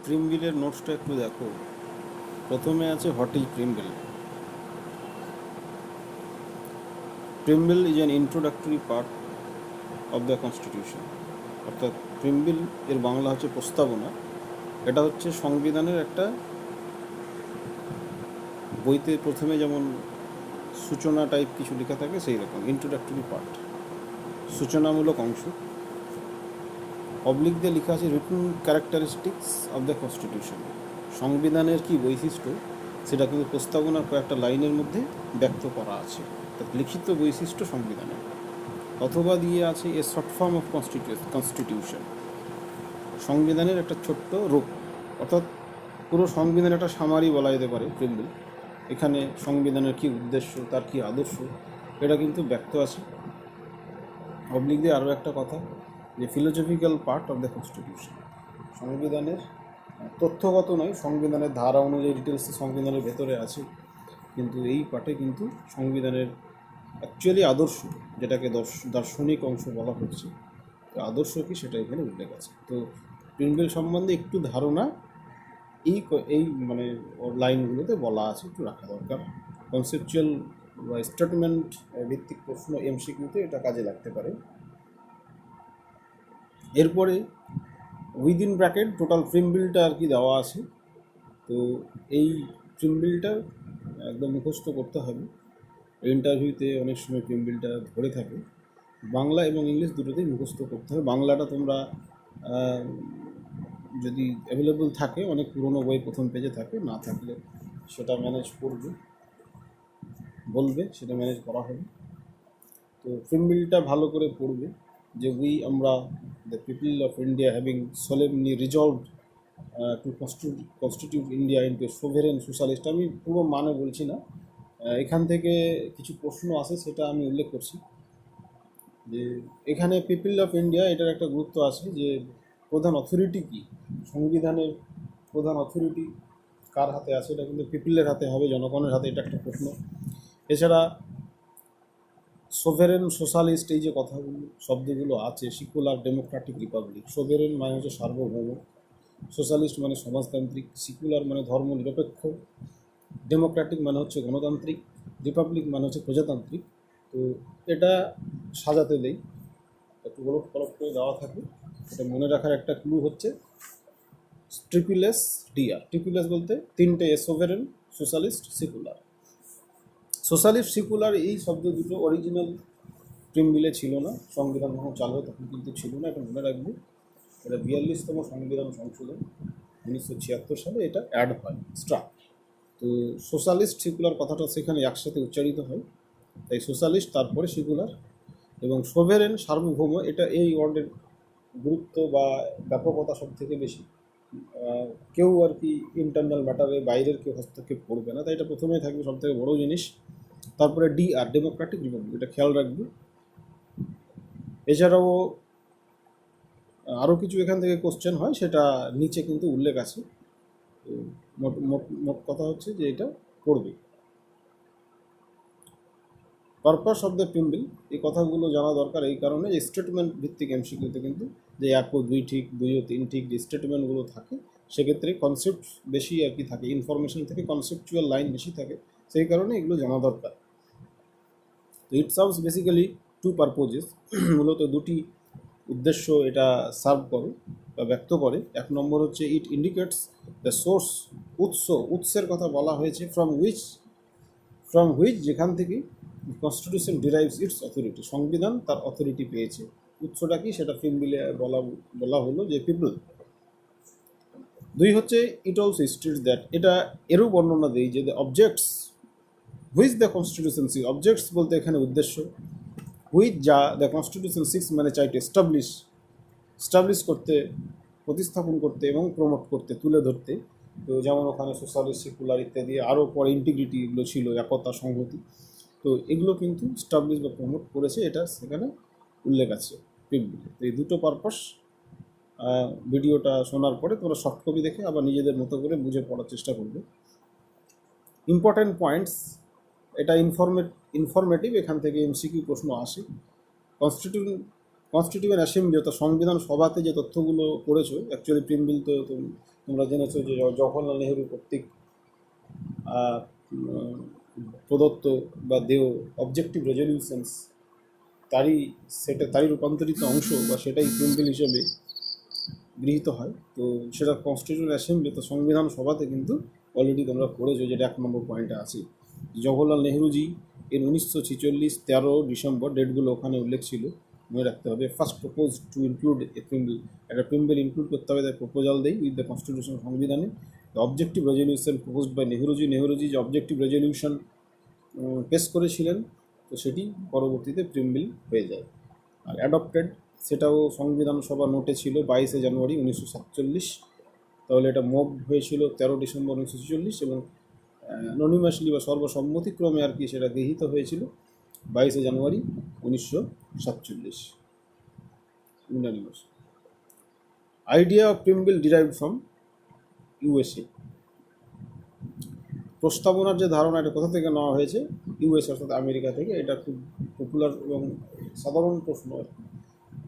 প্রিমবিলের নোটসটা একটু দেখো। প্রথমে আছে what is preamble. Preamble is an introductory part of the constitution. অর্থাৎ প্রিমবিল এর বাংলা হচ্ছে প্রস্তাবনা। এটা হচ্ছে সংবিধানের একটা, বইতে প্রথমে যেমন সূচনা টাইপ কিছু লেখা থাকে সেই রকম ইন্ট্রোডাক্টরি পার্ট, সূচনামূলক অংশ। অবলিক দিয়ে লেখা আছে written characteristics of the constitution. সংবিধানের কি বৈশিষ্ট্য সেটা কিন্তু প্রস্তাবনার কয়েকটা লাইনের মধ্যে ব্যক্ত করা আছে। অর্থাৎ লিখিত বৈশিষ্ট্য সংবিধানের। অথবা দিয়ে আছে a short form of constitution, সংবিধানের একটা ছোট্ট রূপ। অর্থাৎ পুরো সংবিধান একটা সামারি বলা যেতে পারে প্রিমবিল। এখানে সংবিধানের কী উদ্দেশ্য, তার কী আদর্শ, এটা কিন্তু ব্যক্ত আছে। অবলিক দিয়ে আরও একটা কথা, যে philosophical part of the constitution. সংবিধানের তথ্যগত নয়, সংবিধানের ধারা অনুযায়ী ডিটেলস সংবিধানের ভেতরে আছে, কিন্তু এই পার্টে কিন্তু সংবিধানের অ্যাকচুয়ালি আদর্শ, যেটাকে দার্শনিক অংশ বলা হচ্ছে, তো আদর্শ কি সেটা এখানে উল্লেখ আছে। তো প্রিমবিল সম্বন্ধে একটু ধারণা এই এই মানে লাইনগুলোতে বলা আছে, একটু রাখা দরকার। কনসেপচুয়াল বা স্টেটমেন্ট ভিত্তিক প্রশ্ন এমসিকিউতে এটা কাজে লাগতে পারে। এরপরে উইদিন ব্র্যাকেট টোটাল প্রিমবিলটা আর কি দেওয়া আছে। তো এই প্রিমবিলটা একদম মুখস্থ করতে হবে। ইন্টারভিউতে অনেক সময় প্রিমবিলটা ধরে থাকে। বাংলা এবং ইংলিশ দুটোতেই মুখস্থ করতে হবে। বাংলাটা তোমরা যদি অ্যাভেলেবল থাকে, অনেক পুরনো বই প্রথম পেজে থাকে, না থাকলে সেটা ম্যানেজ করবে, বলবে, সেটা ম্যানেজ করা হবে। তো প্রিমবিলটা ভালো করে পড়বে, যে আমরা the people of India having solemnly resolved to constitute India into sovereign socialist. আমি পুরো মানে বলছি না, এখান থেকে কিছু প্রশ্ন আসে, সেটা আমি উল্লেখ করছি। যে এখানে পিপল অফ ইন্ডিয়া, এটার একটা গুরুত্ব আছে, যে প্রধান অথরিটি কি, সংবিধানের প্রধান অথরিটি কার হাতে আছে, এটা কিন্তু পিপলের হাতে হবে, জনগণের হাতে, এটা একটা প্রশ্ন। এছাড়া সোভেরেন সোশ্যালিস্ট, এই যে কথাগুলো শব্দগুলো আছে, সিকুলার ডেমোক্রেটিক রিপাবলিক। সোভেরেন মানে হচ্ছে সার্বভৌম, সোশ্যালিস্ট মানে সমাজতান্ত্রিক, সিকুলার মানে ধর্ম নিরপেক্ষ, ডেমোক্রেটিক মানে হচ্ছে গণতান্ত্রিক, রিপাবলিক মানে হচ্ছে প্রজাতান্ত্রিক। তো এটা সাজাতে দেই, একটু গলপ ফলপ করে দেওয়া থাকে। এটা মনে রাখার একটা ক্লু হচ্ছে triple S DR. Triple S বলতে তিনটে S, sovereign, socialist, secular. Socialist, secular এই শব্দ দুটো অরিজিনাল প্রিমবিলে ছিল না, সংবিধান যখন চালু হয় তখন কিন্তু ছিল না, এটা মনে রাখবে। এটা 42তম সংবিধান সংশোধন 1976 সালে এটা অ্যাড হয়, স্ট্রাক। তো সোশ্যালিস্ট, সিকুলার কথাটা সেখানে একসাথে উচ্চারিত হয়, তাই সোশ্যালিস্ট, তারপরে সিকুলার। এবং সোভেরেন সার্বভৌম, এটা এই ওয়ার্ডের গুরুত্ব বা ব্যাপকতা সব থেকে বেশি। কেউ আর কি ইন্টারনাল ম্যাটারে বাইরের কেউ হস্তক্ষেপ করবে না, তাই এটা প্রথমেই থাকবে, সব থেকে বড়ো জিনিস। তারপরে ডিআর, ডেমোক্রেটিক রিপাবলিক, এটা খেয়াল রাখবে। এছাড়াও আরও কিছু এখান থেকে কোশ্চেন হয়, সেটা নিচে কিন্তু উল্লেখ আছে। তো মোট কথা হচ্ছে যে এটা পড়বে। পারপাস অফ দ্য প্রিমবিল, এই কথাগুলো জানা দরকার এই কারণে, যে স্টেটমেন্ট ভিত্তিক এমসিকিউতে কিন্তু যে 1 ও 2 ঠিক, 2 ও 3 ঠিক যে স্টেটমেন্টগুলো থাকে, সেক্ষেত্রে কনসেপ্ট বেশি আর কি থাকে, ইনফরমেশন থেকে কনসেপচুয়াল লাইন বেশি থাকে, সেই কারণে এগুলো জানা দরকার। তো it serves basically two purposes, মূলত দুটি উদ্দেশ্য এটা সার্ভ করে বা ব্যক্ত করে। 1 নম্বর হচ্ছে ইট ইন্ডিকেটস দ্য সোর্স, উৎসের কথা বলা হয়েছে, ফ্রম হুইচ যেখান থেকে কনস্টিটিউশন ডিরাইভস ইটস অথরিটি, সংবিধান তার অথরিটি পেয়েছে। উৎসটা কি সেটা প্রিমবিলে বলা হলো, যে পিপল। 2 হচ্ছে ইট অলসো স্টেটস দ্যাট, এটা এরও বর্ণনা দেয় যে the objects which the constitution 6, objects বলতে এখানে উদ্দেশ্য, হুইচ যা দ্য কনস্টিটিউশন 6 মানে চাইতে স্টাবলিশ করতে, প্রতিস্থাপন করতে এবং প্রমোট করতে, তুলে ধরতে। তো যেমন ওখানে সোশ্যালিস্ট, সেকুলার ইত্যাদি, আরও পরে ইন্টিগ্রিটি, এগুলো ছিল, একতা, সংহতি। তো এগুলো কিন্তু স্টাবলিশ বা প্রমোট করেছে, এটা সেখানে উল্লেখ আছে প্রিমবিলে। তো এই দুটো পারপাস ভিডিওটা শোনার পরে তোমরা সফট কপি দেখে আবার নিজেদের মতো করে বুঝে পড়ার চেষ্টা করবে। ইম্পর্ট্যান্ট পয়েন্টস, এটা ইনফরমেটিভ, এখান থেকে এমসিকিউ প্রশ্ন আসে। কনস্টিটিউয়েন্ট অ্যাসেম্বলি, অর্থাৎ সংবিধান সভাতে যে তথ্যগুলো পড়েছো, অ্যাকচুয়ালি প্রিমবিল তো তোমরা জেনেছো যে জওহরলাল নেহরু কর্তৃক আহ, উম, প্রদত্ত বা দেও অবজেক্টিভ রেজলিউশনস তারই রূপান্তরিত অংশ বা সেটাই প্রিম্বিল হিসেবে গৃহীত হয়। তো সেটা কনস্টিটিউশন অ্যাসেম্বলি, তো সংবিধান সভাতে কিন্তু অলরেডি তোমরা পড়েছো, যেটা 1 নম্বর পয়েন্টে আছে। জওহরলাল নেহরুজি এর 1946 13 ডিসেম্বর ডেটগুলো ওখানে উল্লেখ ছিল, মনে রাখতে হবে। First propose to include a preamble, একটা প্রিম্বিল ইনক্লুড করতে হবে, তাই প্রপোজাল দেয় উইথ দ্য কনস্টিটিউশন, সংবিধানে। The objective resolution proposed by Nehru ji যে অবজেক্টিভ রেজলিউশন পেশ করেছিলেন, তো সেটি পরবর্তীতে প্রিম্বিল হয়ে যায়। আর অ্যাডপ্টেড, সেটাও সংবিধান সভা নোটে ছিল 22 জানুয়ারি 1947। তাহলে এটা মব হয়েছিল 13 ডিসেম্বর 1946, এবং অ্যানোনিমাসলি বা সর্বসম্মতিক্রমে আর কি সেটা গৃহীত হয়েছিল 22 জানুয়ারি 1947, unanimous. Idea of preamble derived from USA. প্রস্তাবনার যে ধারণা, এটা কোথা থেকে নেওয়া হয়েছে? ইউএস, অর্থাৎ আমেরিকা থেকে। এটা খুব পপুলার এবং সাধারণ প্রশ্ন।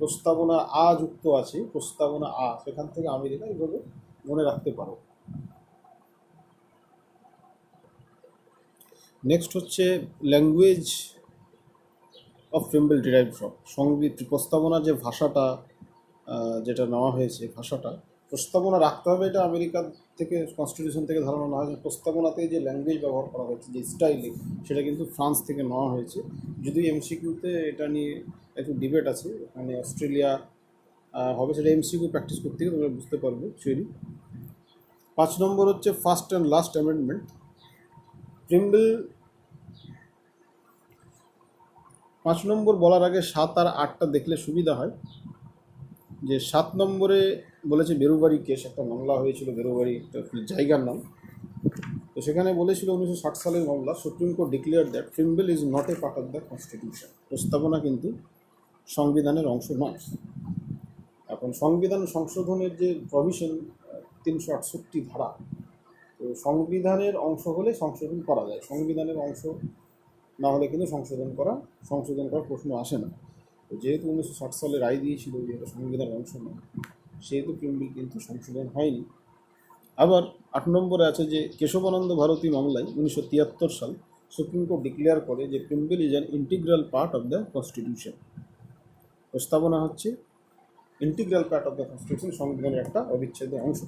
প্রস্তাবনা আ যুক্ত আছে, প্রস্তাবনা আ, সেখান থেকে আমেরিকা, এইভাবে মনে রাখতে পারো। নেক্সট হচ্ছে language of preamble derived from. প্রস্তাবনার যে ভাষাটা যেটা নেওয়া হয়েছে, ভাষাটা প্রস্তাবনা রাখতে হবে, এটা আমেরিকা থেকে কনস্টিটিউশন থেকে ধারণা নেওয়া হয়েছে। প্রস্তাবনাতে যে ল্যাঙ্গুয়েজ ব্যবহার করা হয়েছে, যে স্টাইলে, সেটা কিন্তু ফ্রান্স থেকে নেওয়া হয়েছে। যদিও এমসিকিউতে এটা নিয়ে একটু ডিবেট আছে, মানে অস্ট্রেলিয়া হবে, সেটা এমসিকিউ প্র্যাকটিস করতে গিয়ে তোমরা বুঝতে পারবে থিওরি। 5 নম্বর হচ্ছে ফার্স্ট অ্যান্ড লাস্ট অ্যামেন্ডমেন্ট। প্রিম্বিল 5 নম্বর বলার আগে 7 আর 8টা দেখলে সুবিধা হয়। যে 7 নম্বরে বলেছে বেরুবারি কেস, একটা মামলা হয়েছিল বেরুবারি, একটা জায়গার নাম। তো সেখানে বলেছিল 1960 সালের মামলা, supreme court declare that preamble is not a part of the constitution. প্রস্তাবনা কিন্তু সংবিধানের অংশ নয়। এখন সংবিধান সংশোধনের যে প্রভিশন 368 ধারা, তো সংবিধানের অংশ হলে সংশোধন করা যায়, সংবিধানের অংশ না হলে কিন্তু সংশোধন করার প্রশ্ন আসে না। তো যেহেতু 1960 সালে রায় দিয়েছিল যে এটা সংবিধানের অংশ নয়, সেহেতু প্রিম্বিল কিন্তু সংশোধন হয়নি। আবার 8 নম্বরে আছে যে কেশবানন্দ ভারতী মামলায় 1973 সাল সুপ্রিম কোর্ট ডিক্লেয়ার করে যে preamble is an integral part of the constitution. প্রস্তাবনা হচ্ছে integral part of the constitution, সংবিধানের একটা অবিচ্ছেদ্য অংশ।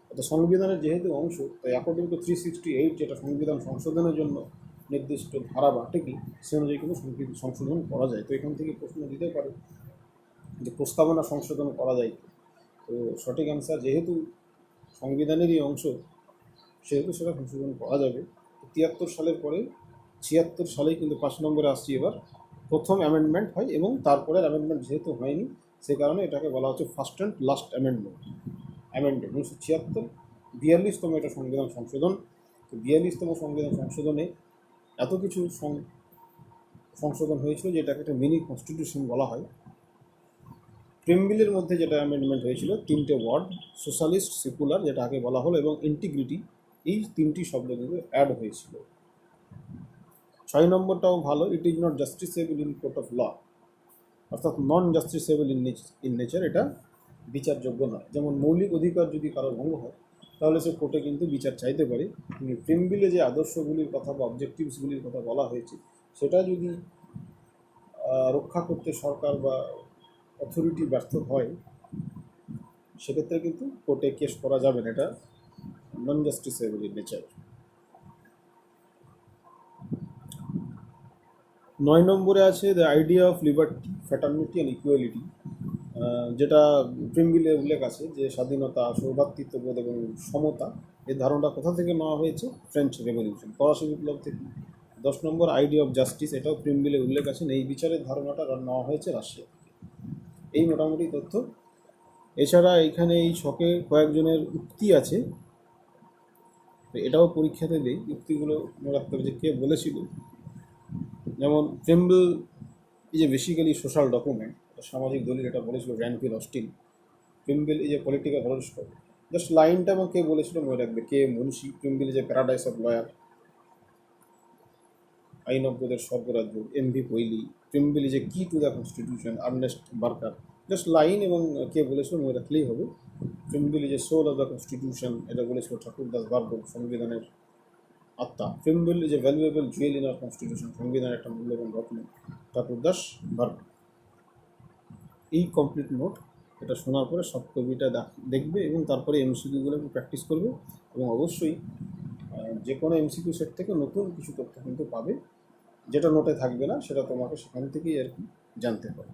অর্থাৎ সংবিধানের যেহেতু অংশ, তাই অ্যাকর্ডিং টু 368, যেটা সংবিধান সংশোধনের জন্য নির্দিষ্ট ধারা বা টেকি, সে অনুযায়ী কিন্তু সংশোধন করা যায়। তো এখান থেকে প্রশ্ন দিতে পারে যে প্রস্তাবনা সংশোধন করা যায়। তো সঠিক অ্যান্সার, যেহেতু সংবিধানেরই অংশ, সেহেতু সেটা সংশোধন করা যাবে। 73 সালের পরে 76 সালেই কিন্তু 5 নম্বরে আসছি এবার, প্রথম অ্যামেন্ডমেন্ট হয়, এবং তারপরের অ্যামেন্ডমেন্ট যেহেতু হয়নি, সে কারণে এটাকে বলা হচ্ছে ফার্স্ট অ্যান্ড লাস্ট অ্যামেন্ডমেন্ট। 1976, 42তম এটা সংবিধান সংশোধন। তো 42তম সংবিধান সংশোধনে এত কিছু সংশোধন হয়েছিল যে এটাকে একটা মিনি কনস্টিটিউশন বলা হয়। প্রিম্বিলের মধ্যে যেটা অ্যামেন্ডমেন্ট হয়েছিল, 3টে ওয়ার্ড, সোশ্যালিস্ট, সেকুলার, যেটা আগে বলা হলো, এবং ইন্টিগ্রিটি, এই 3টি শব্দ কিন্তু অ্যাড হয়েছিল। 6 নম্বরটাও ভালো, it is not justiciable in court of law, অর্থাৎ নন জাস্টিসেবল ইন নেচার, এটা বিচারযোগ্য নয়। যেমন মৌলিক অধিকার যদি কারো ভঙ্গ হয়, তাহলে সে কোর্টে কিন্তু বিচার চাইতে পারে। কিন্তু প্রিম্বিলে যে আদর্শগুলির কথা বা অবজেক্টিভসগুলির কথা বলা হয়েছে, সেটা যদি রক্ষা করতে সরকার বা অথরিটি ব্যর্থ হয়, সেক্ষেত্রে কিন্তু কোর্টে কেস করা যাবে না, এটা নন জাস্টিসেবল ইন নেচার। 9 নম্বরে আছে the idea of liberty, fraternity and equality, যেটা প্রিম্বিলে উল্লেখ আছে যে স্বাধীনতা, সৌভ্রাতৃত্ববোধ এবং সমতা, এই ধারণাটা কোথা থেকে নেওয়া হয়েছে? ফ্রেঞ্চ রেভলিউশন, ফরাসি বিপ্লব থেকে। 10 নম্বর আইডিয়া অফ জাস্টিস, এটাও প্রিম্বিলে উল্লেখ আছে, এই বিচারের ধারণাটা নেওয়া হয়েছে রাশিয়া থেকে। এই মোটামুটি তথ্য। এছাড়া এখানে এই ছকে কয়েকজনের উক্তি আছে, তো এটাও পরীক্ষাতে দেই, উক্তিগুলো মনে রাখতে হবে যে কে বলেছিল। যেমন preamble is a basically social document, সামাজিক দলিল, এটা বলেছিল র্যান্ডফিল Austin. Preamble is a political horoscope, just লাইনটা এবং কে বলেছিল মনে রাখবে, K Munshi. Preamble is a paradise of lawyer, আইনজ্ঞদের স্বর্গরাজ্য, MV Pylee. Preamble is a key to the constitution, Ernest Barker. Just line এবং কে বলেছিল মনে রাখলেই হবে। Preamble is a soul of the constitution, এটা বলেছিল ঠাকুরদাস বারবর, সংবিধানের আত্মা। প্রিমবিল is a valuable jewel in our constitution, সংবিধানের একটা মূল্যবান রত্ন, ঠাকুরদাস বারবর। এই কমপ্লিট নোট এটা শোনার পরে সব কবিটা দেখবে এবং তারপরে এমসিকিউগুলোকে প্র্যাকটিস করবে, এবং অবশ্যই যে কোনো এমসিকিউ সেট থেকে নতুন কিছু তথ্য কিন্তু পাবে, যেটা নোটে থাকবে না সেটা তোমাকে সেখান থেকেই আর কি জানতে হবে।